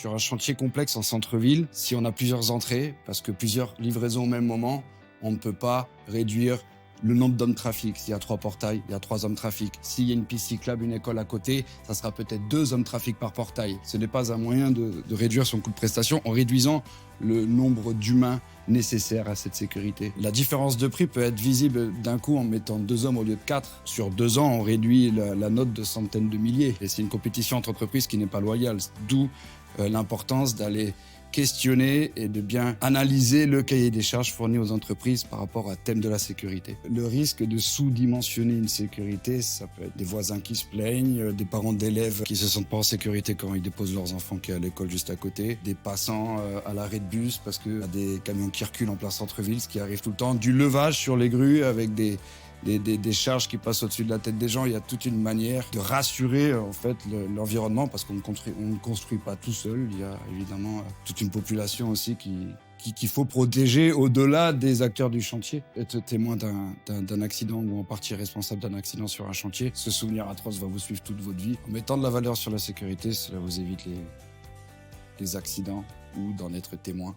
Sur un chantier complexe en centre-ville, si on a plusieurs entrées, parce que plusieurs livraisons au même moment, on ne peut pas réduire le nombre d'hommes trafic. S'il y a 3 portails, il y a 3 hommes trafic. S'il y a une piste cyclable, une école à côté, ça sera peut-être 2 hommes trafic par portail. Ce n'est pas un moyen de réduire son coût de prestation en réduisant le nombre d'humains nécessaires à cette sécurité. La différence de prix peut être visible d'un coup en mettant 2 hommes au lieu de 4. Sur 2 ans, on réduit la note de centaines de milliers. Et c'est une compétition entre entreprises qui n'est pas loyale. D'où l'importance d'aller questionner et de bien analyser le cahier des charges fourni aux entreprises par rapport au thème de la sécurité. Le risque de sous-dimensionner une sécurité, ça peut être des voisins qui se plaignent, des parents d'élèves qui se sentent pas en sécurité quand ils déposent leurs enfants qui est à l'école juste à côté, des passants à l'arrêt de bus parce qu'il y a des camions qui reculent en plein centre-ville, ce qui arrive tout le temps, du levage sur les grues avec des charges qui passent au-dessus de la tête des gens. Il y a toute une manière de rassurer en fait l'environnement parce qu'on ne construit pas tout seul. Il y a évidemment toute une population aussi qu'il faut protéger au-delà des acteurs du chantier. Être témoin d'un accident ou en partie responsable d'un accident sur un chantier, ce souvenir atroce va vous suivre toute votre vie. En mettant de la valeur sur la sécurité, cela vous évite les accidents ou d'en être témoin.